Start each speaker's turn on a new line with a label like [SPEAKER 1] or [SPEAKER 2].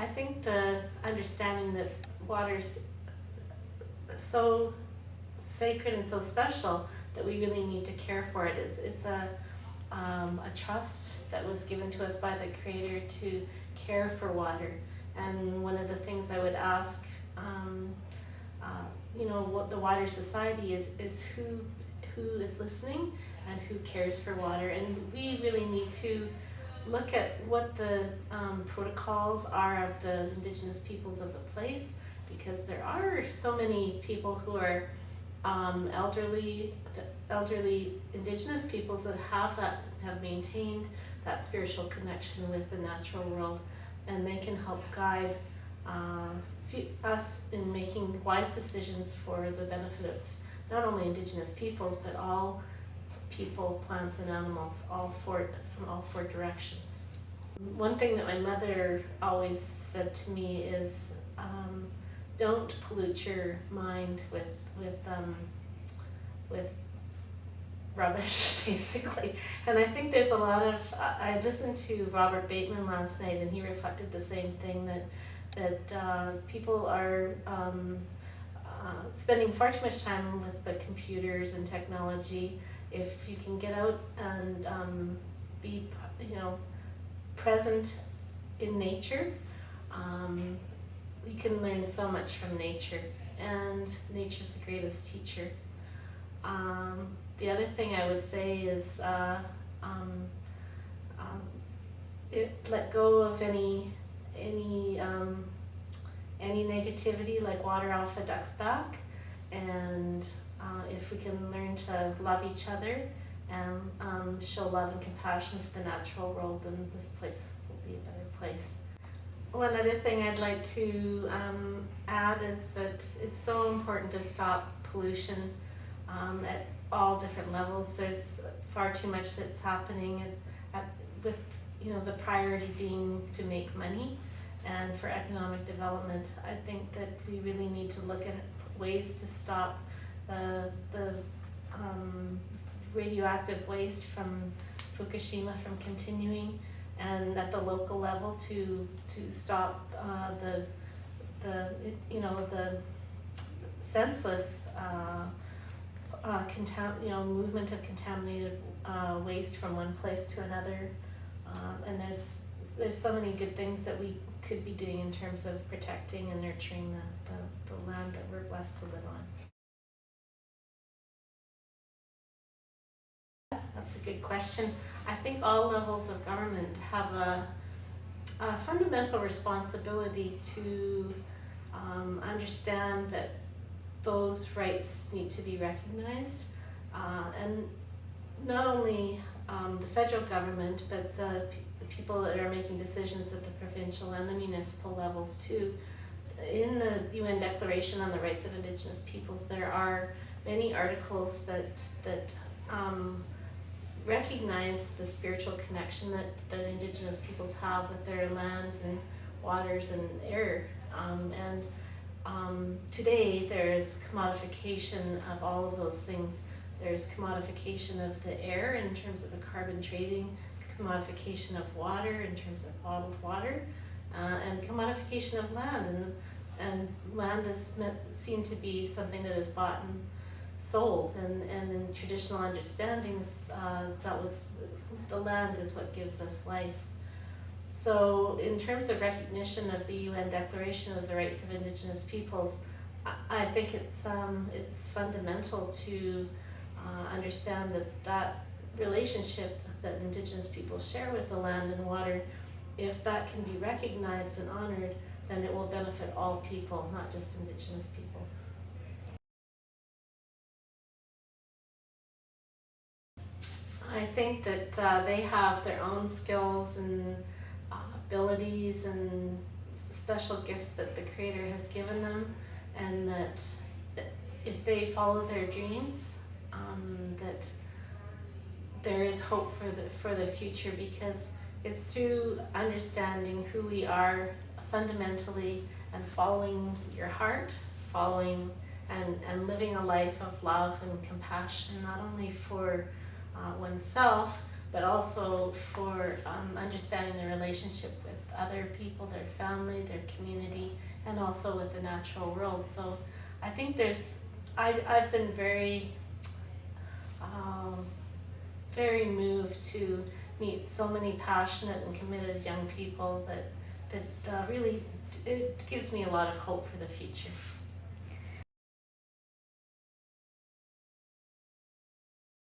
[SPEAKER 1] I think the understanding that water's so sacred and so special that we really need to care for it. It's a trust that was given to us by the Creator to care for water. And one of the things I would ask, what the Water Society is who is listening and who cares for water. And we really need to look at what the protocols are of the Indigenous peoples of the place, because there are so many people who are elderly Indigenous peoples that have maintained that spiritual connection with the natural world, and they can help guide us in making wise decisions for the benefit of not only Indigenous peoples but all people, plants, and animals, from all four directions. One thing that my mother always said to me is, don't pollute your mind with rubbish, basically. And I think there's a lot of, I listened to Robert Bateman last night, and he reflected the same thing, that people are spending far too much time with the computers and technology. If you can get out and be, present in nature, you can learn so much from nature, and nature's the greatest teacher. The other thing I would say is let go of any negativity, like water off a duck's back, and if we can learn to love each other and show love and compassion for the natural world, then this place will be a better place. One other thing I'd like to add is that it's so important to stop pollution at all different levels. There's far too much that's happening with the priority being to make money and for economic development. I think that we really need to look at ways to stop the radioactive waste from Fukushima from continuing, and at the local level to stop the senseless movement of contaminated waste from one place to another. And there's so many good things that we could be doing in terms of protecting and nurturing the land that we're blessed to live on. That's a good question. I think all levels of government have a fundamental responsibility to understand that those rights need to be recognized, and not only the federal government, but the people that are making decisions at the provincial and the municipal levels too. In the UN Declaration on the Rights of Indigenous Peoples, there are many articles that recognize the spiritual connection that Indigenous peoples have with their lands and waters and air. Today there's commodification of all of those things. There's commodification of the air in terms of the carbon trading, commodification of water in terms of bottled water, and commodification of land. And land is seen to be something that is bought and sold, and in traditional understandings, the land is what gives us life. So in terms of recognition of the UN Declaration of the Rights of Indigenous Peoples, I think it's fundamental to understand that relationship that Indigenous people share with the land and water, if that can be recognized and honored, then it will benefit all people, not just Indigenous peoples. I think that they have their own skills and abilities and special gifts that the Creator has given them, and that if they follow their dreams, that there is hope for the future, because it's through understanding who we are fundamentally and following your heart, and living a life of love and compassion, not only for oneself, but also for understanding the relationship with other people, their family, their community, and also with the natural world. So I think I've been very moved to meet so many passionate and committed young people that really, it gives me a lot of hope for the future.